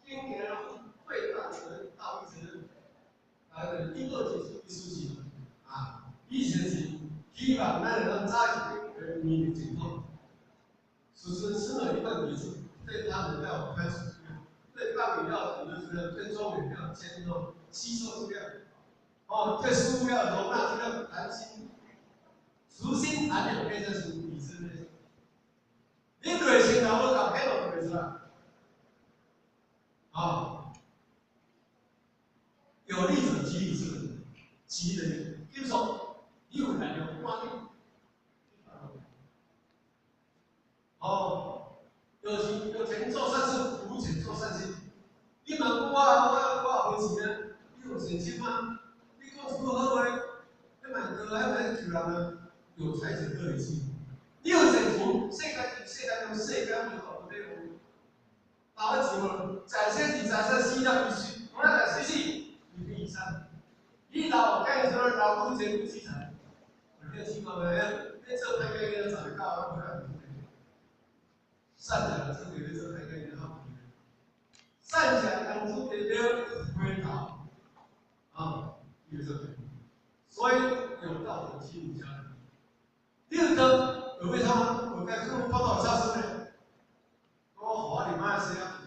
今年会大责大责任，一个就是艺术性啊，以前是希望咱能早一点面的情况，只是生了一个女子，对他们要开始对大米要就是对中原要迁入吸收资料，哦，对书要容纳这个谈心，熟心谈两变成是理智类。你对先头我讲，迄个对是吧？啊，有利者激励之人，激励，比如说，你有来了，观念，哦，有钱做善事，无钱做善事。你问我有钱啊？你有钱心吗？你讲一句好话，你问哥，还问求人啊？有才者各有志。你有钱，世界中世间有好多人。把握机会，在生是在生，死了必须，我来在死死，你可以上。你老干什么？老不钱不积财，我这情况呢？那这拍个人找得到，我不然善良的这个这拍个人好。善良当初的了回答啊，有这个，所以有道德亲家人。第二个，有为他，我在公报道上是呢，我好你妈是呀。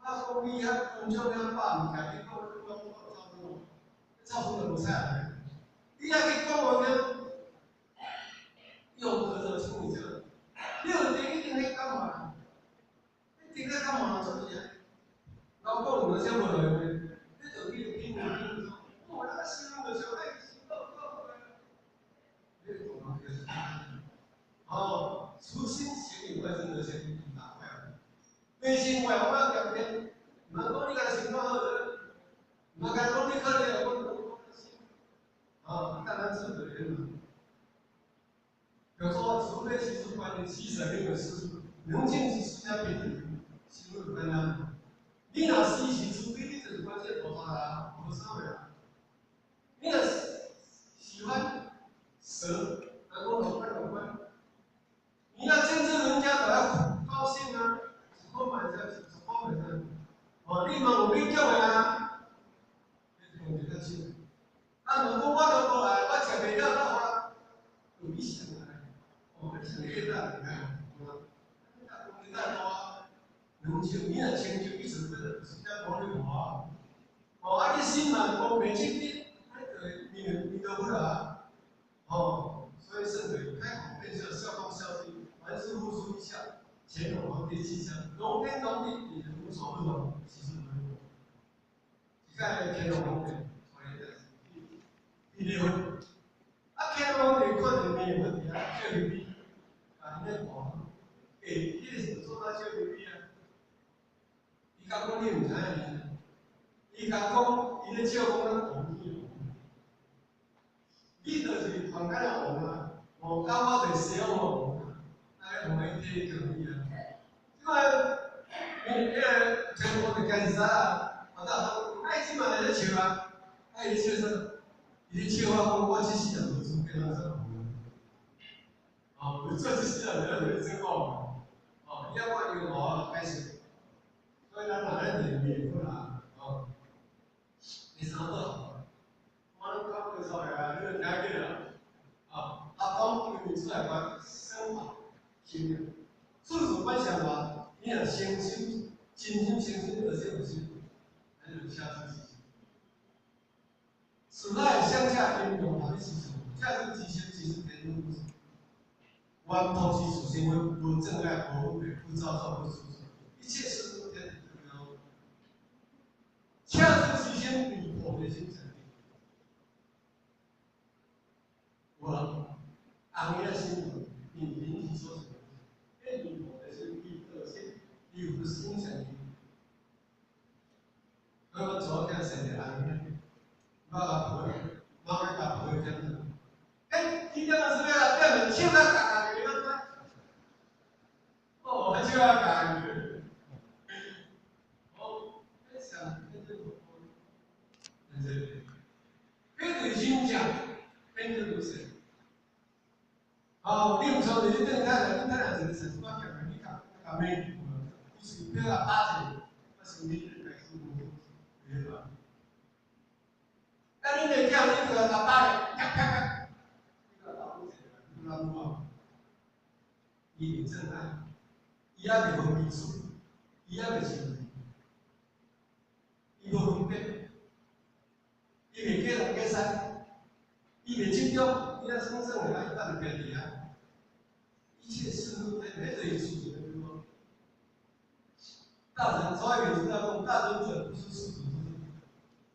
他说你还工作要把物件，你讲操作，操作就无啥。你还去讲我呢？初心行为本身就先打坏了。内心外我要改变，唔通讲你个情况好的，唔通讲你可能我当然是可怜嘛。有时候除非其实观念其实很有事，能进去私家别人，心路很难。你若是除非你就是关键多大啦，无所谓啊。你若喜欢蛇，那我老快老快。你要见证人家都要高兴啊，一块买这，一块买这。你嘛有你叫的啊，你就得去。如果我都过来，我吃袂了的话，有你想来，你想越大，你看，你大多啊，能就你若成就一直不是在保留我。你心嘛，没经历，你得不了啊。所以圣人开口便是效忠效力，凡事付出一下，乾隆皇帝气象，龙天龙地，你无所不能，其实没有。你看乾隆皇帝，他离婚，乾隆皇帝可能没有问题啊，叫你比，你那讲，你是做到叫你比啊？伊讲讲你唔知影，伊讲讲，伊咧笑讲咱皇帝。你就是房间的王啊，我刚我就是小王啊，我们一天可以啊。因为全国的干啥？爱起码来笑啊，爱笑说，伊笑啊，我这世人无做变哪做？有做这世人人真好嘛。要不然就我开始，所以咱哪来点面不啦？你啥都好，我能搞多少呀？你了解了？讲你出来讲生活经验，自主观想法，你要先心，心而且有心，还有下自己。此外，乡下应用法律系统，下自己先其实别人不是。我抛弃属性不正爱不分不造作不出手，一切事都天理的标。下自己先比我的精神。我昂的心灵，你灵体说什么？你我的是第二线，你不是精神力。我昨天生的昂的，我给朋友讲的。今天我是为了变门，现在打给他们。我就要感觉。在想，跟着心讲，跟着如神。你唔错，你等下就是什么讲？你讲美国，你是不要打起，我是你来说，对吧？但你得叫你个打打的，啪，你个打不起来，不然话，伊会震撼，伊还袂分辨数，伊还袂心理，伊无分辨，伊袂叫人家删，伊袂集中，伊那生生的爱当便利啊。一切事物在这里处理的说，大人所以知道讲，大人者不是世俗之人。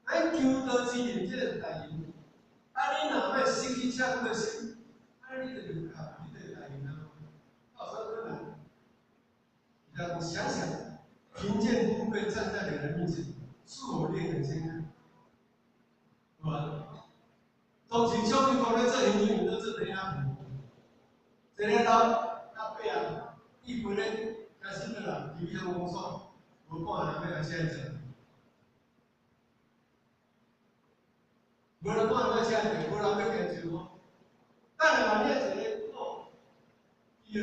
咱求道之人，这个代言，你哪会失去这个心？你就你就代言啊，到时候可能，让想想，贫贱富贵站在你的面前，是否令人惊讶？是吧？当时小弟讲咧，这年纪都做这样。这个到尾啊，伊本来开始的啦，伊向工作，无看人要来请者，无人看人要请者，无人要跟住我。但是嘛，你一个伊就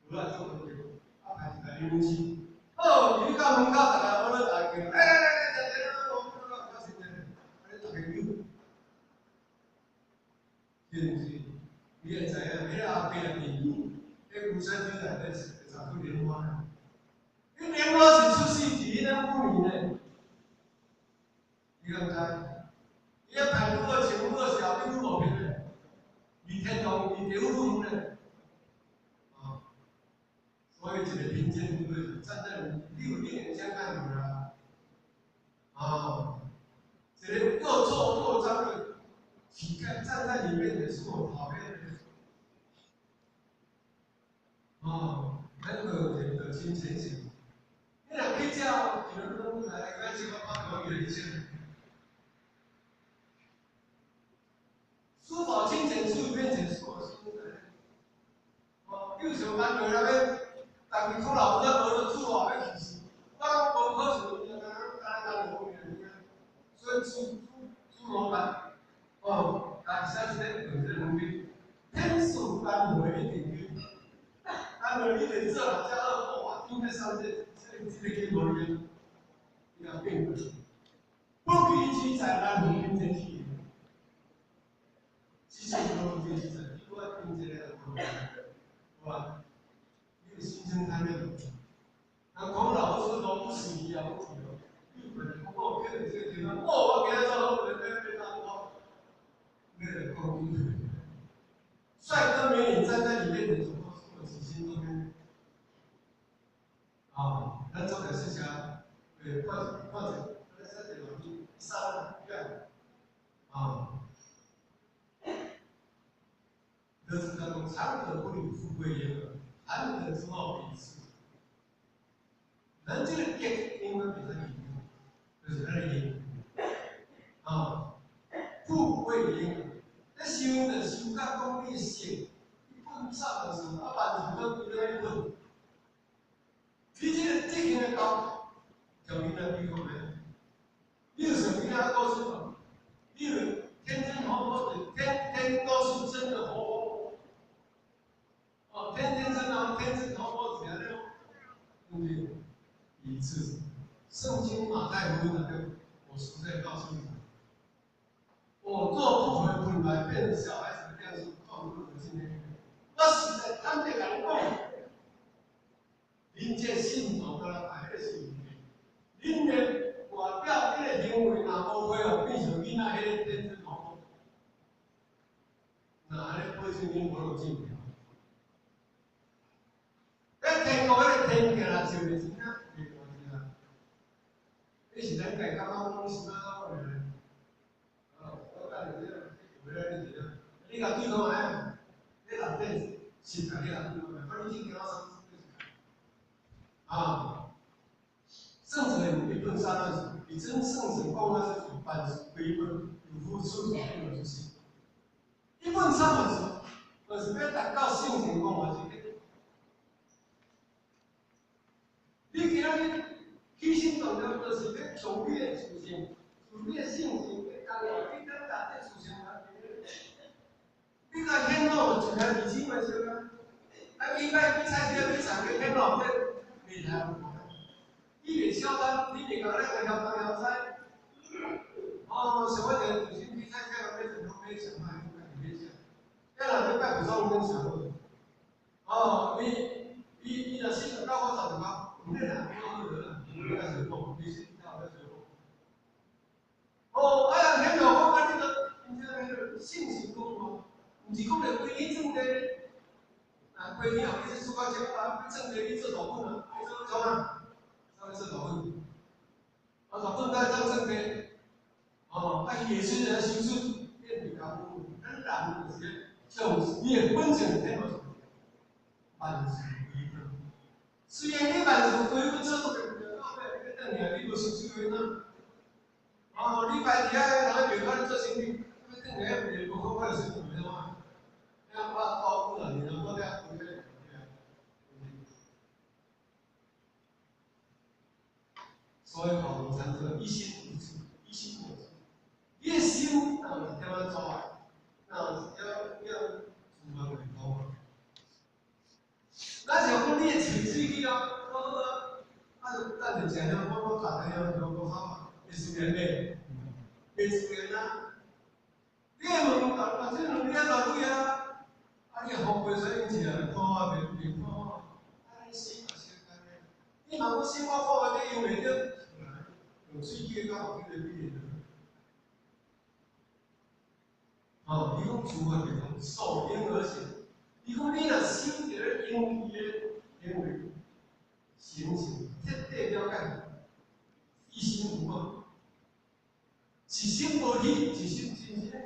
无来做朋友，开始来认识。你到门口大家我咧大叫，我高兴咧，大朋友，是毋是？你会知影，迄后壁的面，迄古山居内底查出莲花啦。迄莲花是出世伫迄妇女呢，你敢知？伊个排骨个前骨个是后壁骨无平的，离天堂离地府不远的。所以一个贫贱富贵站在你有令人相看有啦。一个又臭又脏的乞丐站在里面的是我讨厌的。个人的金钱性。你若去照，可能拢来个这个八个月以前，书法金钱树变成书法书的。哦，有时候咱回来要，大家靠老在学的书法要去死，我无可能，咱无面，所以书老板，哦，但是现在有些人去，天数单位一定去，单位一定做人家二货啊，应该上这个经文里要变的，不比起在咱民间去，其实都比起在，我并且来讲，是吧？一个新生态的。那孔老师都不是一样问题了。日本通过骗的这个地方，我给他做我的被他说，为了光阴。帅哥美女站在里面的总共是我几千多个。啊，那做的事情，或者，那这个容易上院啊，这是那种长者不履富贵焉，寒冷之后彼此。人这个点应该比较理解，就是他的因啊，富贵因，那修的修到功力性，一本上的时候，把你都一个一本，你这个高，就明了比我们，你有什么样都是好，你有天天活泼的，天天都是真的活泼，哦，天天真的天真活泼起来了，对不对？一次，圣经马太福音那个，我实在告诉你，我做不回本来变成小孩子的样子，靠我今天，我实在坦白讲讲，恁这信徒跟他排的是，恁的外表、恁的行为，若无配合变成囡仔迄个天真活泼，那安尼本身恁无路进步。天国迄个天价啦，就袂真啊，袂关系啦。你是咱家刚刚讲是哪个回来？我讲你这回来你这，你甲对方哎，你内底是家己人对方，反正你叫我什么？啊，圣者有一顿三二十，你真圣者讲那是主办规本，有付出所并有之心。一顿三二十，就是要达到圣者讲话是。你今日起心动念，就是要强你的自信，自你的性情，要讲话，你要达这自信啊！你甲天老就来二千块钱啊！啊，你摆比菜市，你上个天老这厉害无？你袂晓得，你袂讲那个晓东晓西。哦，什么人有心比菜市，要怎么买什么，你别想。要人要摆不上跟想的。哦，你若信得到我十个。你俩好人，你来水果，你是要来水果。哦，哎呀，天老公啊，你这信息够吗？不是讲的规矩正的，啊，规矩后你是苏高强啊，正的你做老本啊，你做什么？上面是老本，啊，老本在做正的，哦，啊，也是人修饰变比较多，当然有些像你也本身天老，万事规矩。虽然你万事规矩做不了，到尾你等下你无是这个呢？哦，你摆底下人别看你做生意，你等下也无可能是怎么样嘛？你看我高估了，你能够这样对不对？所以好人才说一心无志，一心无志。你的心那是点样做啊？那是要主观为高。那就讲你的情绪去啊，咱就讲了，我谈的了，多好嘛，也是免的，没资源啊。你问啊，这两年哪对啊？啊，你好贵水用钱，看啊，别看啊，啊，你心嘛先干嘞。你若不心我好，你用袂着，用水机到后边就变了。哦，你讲主观为高，受因而行。你讲你若修一个因的行为。行行彻底了解，一心不忘，一心无离，一心真正，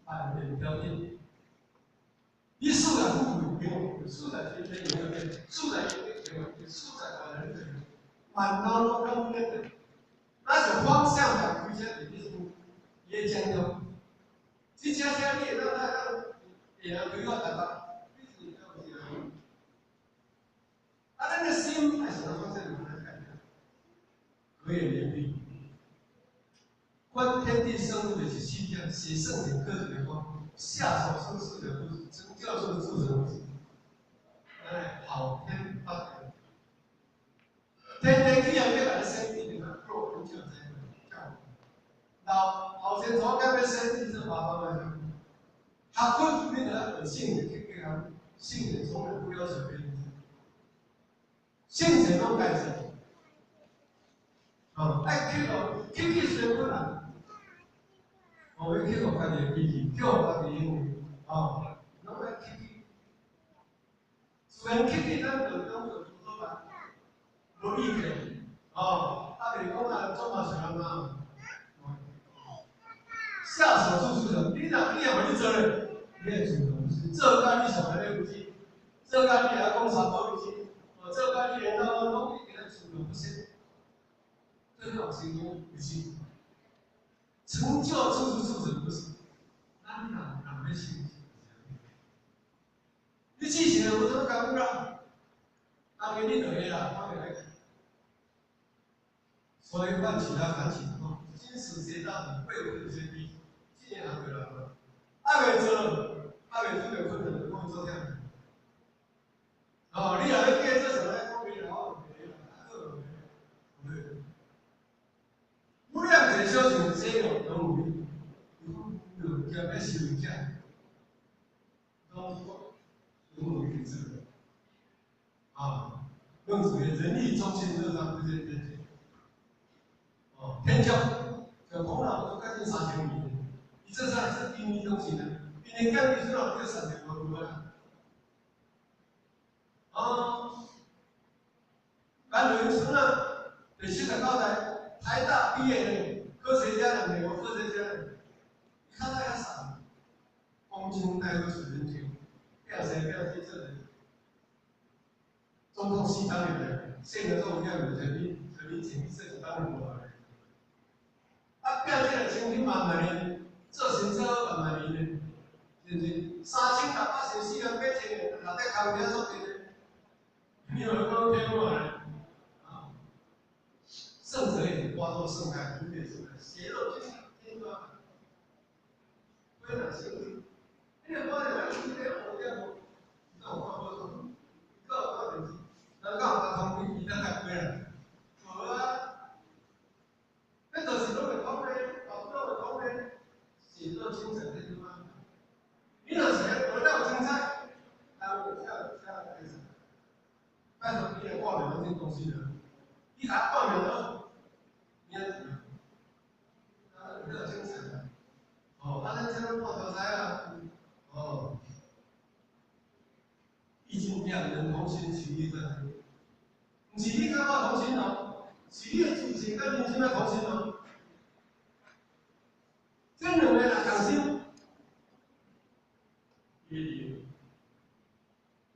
万年标准。你素来不为平，素来天天有个变，素来天天素材管人的人，满脑都看不见的，那种方向感推荐你就是也讲究，去加强力让他也要规划达到，你是要不是？啊，那个心还是要放在哪里看的？可以联系。观天地生物的去细讲，写圣贤科学的话，下手生事的故事，成教授的助人故事，哎，好天发展，天天去人要来生意，你看做很久才教。老后生早该要生意这麻烦了，他不那个信的去给他信的从来不要求别人，信谁都该信。啊，哎，去学不难。我们去我家己笔记，叫我家己英语，啊，拢来去。虽然去咱就当做辅导班，无意见，啊，啊，就是讲啊，做嘛是安怎？下手就是人，你若你也无去做咧，你会做东西，做甲你上来咧有钱，做甲你也讲三多有钱，哦，做甲你连到拢你给他做都不行，这种行为不行。成就助人不是，咱人要信。你之前有怎么讲啦？当然你就会啦，当然来。所以唤起他反省哦，今时节大底，为我有些低，今年还回来了。爱未做，爱未做就困难，就讲做这样。哦，你若要记做什么？讲别人我袂啦，啊做袂。每样一个小事，这个拢有叫要收起来，拢有意思。啊，用属于人力中心这张不是人体。哦，天骄，就孔老夫将近3000年，伊这上是兵力中心的，兵力将军是老这3000多个啊。啊，甘伦村啊，第79代台大毕业的科学家的美国科学家的，你看他要啥？光氢带和水蒸气，不要去这人。中共西当年的，现在中要有人民潜力设计当然无来。啊，不要这个千千万万年，做成这万万年呢，是不是？3684年、8千年，哪在康家做的呢？你有讲天话呢？啊，圣者也花作盛开，不变盛开，血肉精天花板，非常幸运。你个发展今天我这样，那我看不懂，告诉他们。咱讲话通比咱还贵了，无啊？那就是拢会讲咧，老多会讲咧，写作精神的地方。你若是要得到精彩，他会下开始。拜托你来报名这些东西的，你还报名了，你要怎么样？他得到精神的，哦，他在这边报头才啊，哦，易经两人同心，其利断金。不是你跟我同心哦，是你的自信跟人生要同心哦。这两个人同心，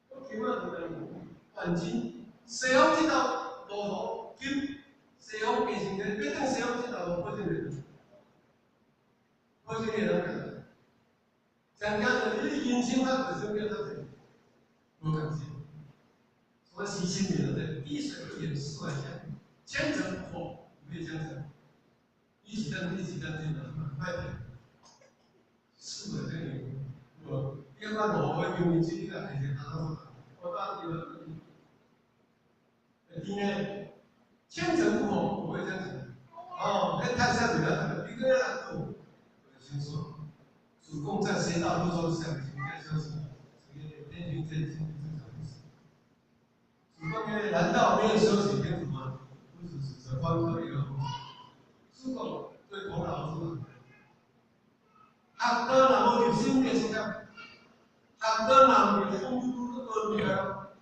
我今晚就讲换金，西方这道路途金，西方变成个，要等西方这道路好进来，好进来啷个？讲讲你人生它本身叫做谁？无感情。我习近平的滴水不淹，湿外香，千折不惑，无业相成。一起登的，快点！是的，这里我要把我用你这个还是拿到我当你的，今天千折不惑，无业相成。哦，那看下子了，一个人来做，我先说，主公在谁道路中想应该说是这个天平天经。主公呢？难道没有修行天赋吗？不只是观课一个东西。主公对孔老师讲：“学到那无入心的时间，学到那无风度的恶劣了。”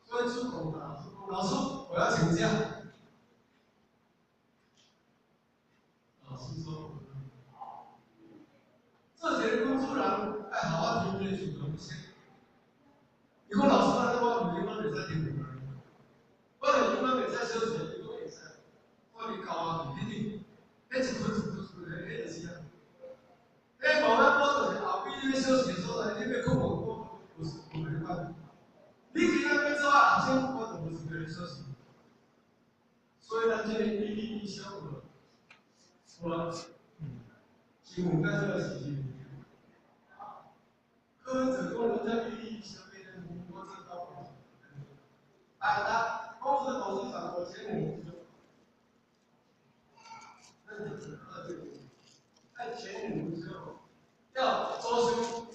所以主公老师，我要请假。老师说：“这些工作人爱好好听的主公不行。”你讲老师那我唔明白。本袂使停落来，我哋永远袂使休息，永远袂使。我哋教啊，迄啲，迄一分出出来，迄就是啊。迄无咱保就是后边你要休息的所在，你要困我无没办法。你今仔要做啊，后生我就无时间休息。所以咱这个一小个，我新闻在这个时期。可能只讲人家利益消费的，我这高不？他公司的董事长我前5那就是在前5的时候要周休。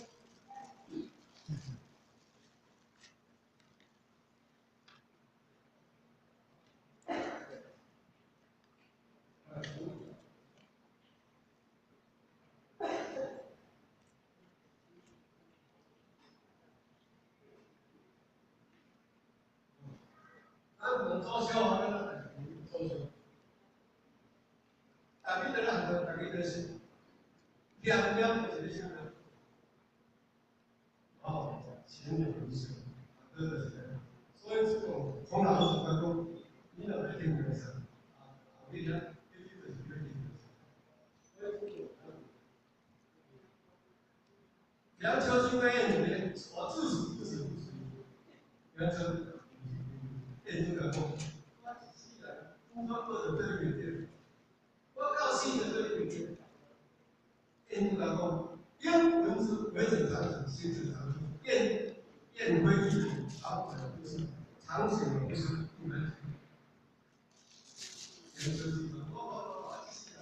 周休啊，周休。大家在那大家在是2两的这些的，前5的时候，真的是，所以这种从哪种当中，你哪来听的是？我跟你讲，必须得是决定的。梁秋兴那一年，我自始不是，梁秋电竞的工，我仔细的，中方或者这里面，我告诉你的这里面，电竞的工，因文字为整长者，性质长者，验规矩，长者不是，长者不是不能。梁秋兴的，我仔细的，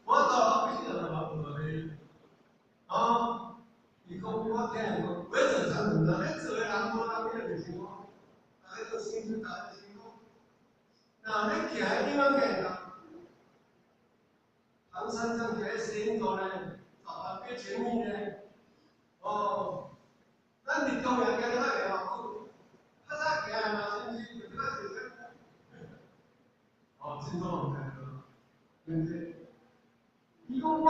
我到必须的嘛，我们。伊讲我听讲，为正常人，咱做的人无人咩就想讲，大家都辛苦，大家辛苦。那你行点样行啦？唐三藏行仙道呢，大班前面呢，咱日中也行得较会好，较早行嘛，甚至就较少真好行个，对不对？伊讲我唔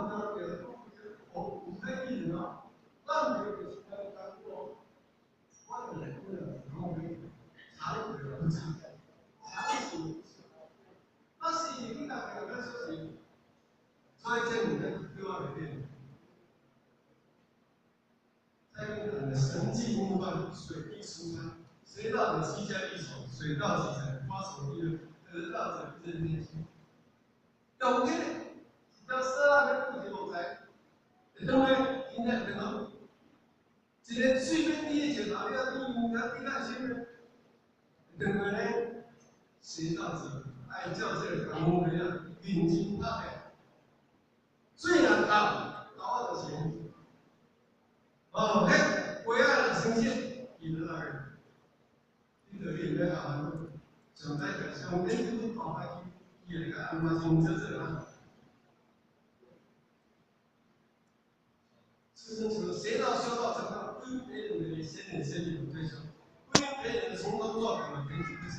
得着，唔可以啊。咱就是刚过，我就来过了，然后没长久的不长，长久，那是你大概要休息，所以这里面对外改变，在那个神迹木断，水滴出山，谁道者西家一手，水到渠成，花手一得道者真天心。有天，叫12个故事我在，因为今天很好。一个水面底的石头，你看新闻，认为呢，谁道者爱照这个堂屋一样，引经大海，水人高，高就是不要生线，伊就那个，你就应该啊，上在个上面就是跑下去，伊那个安排成这啦。是说谁道修道成道，不因别人的先人先例的推销，不因别人的从头做改变自己，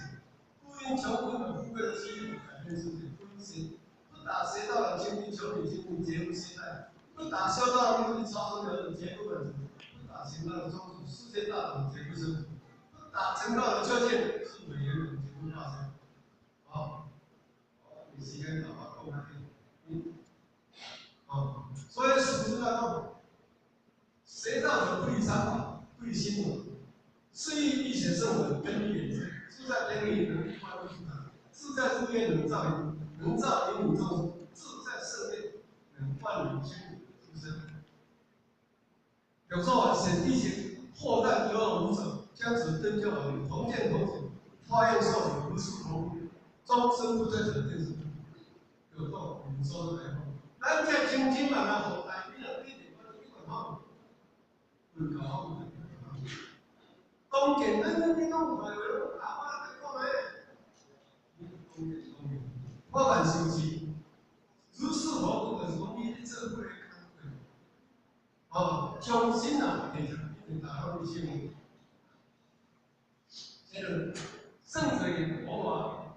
不因穷困的富贵的机遇改变自己，不因谁不打谁道的精兵求你精兵结不期待，不打修道的目的超生的结不本，不打行道的宗主世界大同结不生，不打成道的究竟是伪言人结不发生。你时间搞好够吗？所以是不是那种？谁道者不离三法，不离心法，是亦必显圣文，根于眼智，自在天理能力化不出常，自在诸业能造因，能造因无众生，自在圣业能万有心出生。有时候显地形，祸旦得而无者，将此登就而言，同见同行，花艳少女如是同，终身不退者便是有道，我们说的来话。咱这清清慢慢后代，你若对点我就管好。很高，东简单的你讲话有大话在讲诶，我蛮生气，如是何不就是讲你这会将心啊，变成一定达到一些目的。这个圣者也往往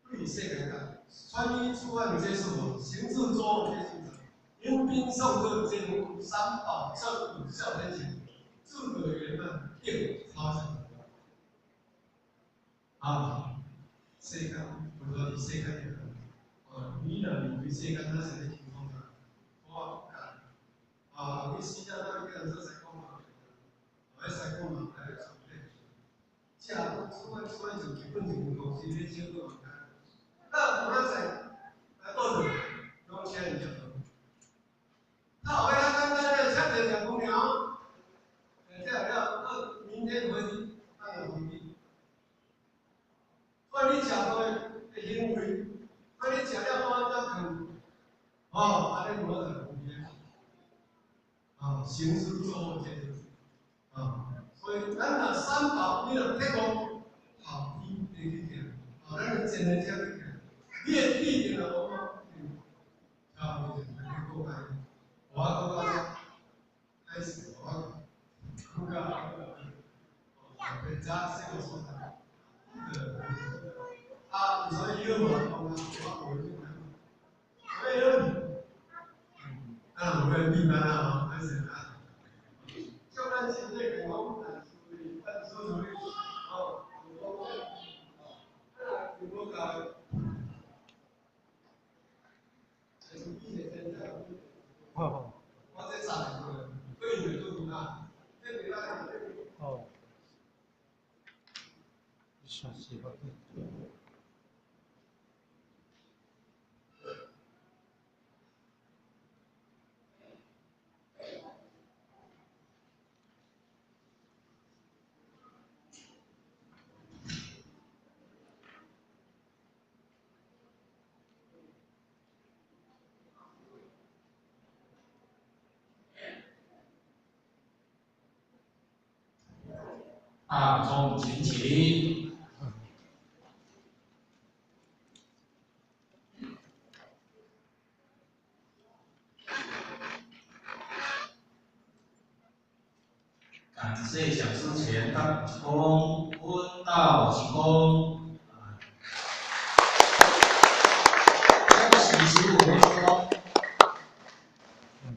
不以世间感，穿衣出外皆是我，行至周皆是者。迎宾送客皆如三宝正五孝天行，自可圆满，应超强。啊，世界，我说你世界的，你若面对世界，咱是咧情况啊，我你死了到一个人做师公嘛，师公嘛，来上面，即啊，出来就基本上公司咧少个嘛，那我在来多少，用钱就。那后来他在下面讲公粮，这要明天回去按照统计。按你食到的行为，按你食了安怎看？安尼无就有影行尸走肉这就是所以咱若三宝，你若铁讲，你得去听，咱就真的这样去听，你的意见了我你就来讲来，我讲到开始我讲到别家这个所在，所以有嘛，我所以有。我们一般啊，还是就按现在给我们按说出有个哦我在查个，对的都不大，这个哦，啥时候？大众请起。感谢讲师前的提供，温道提供。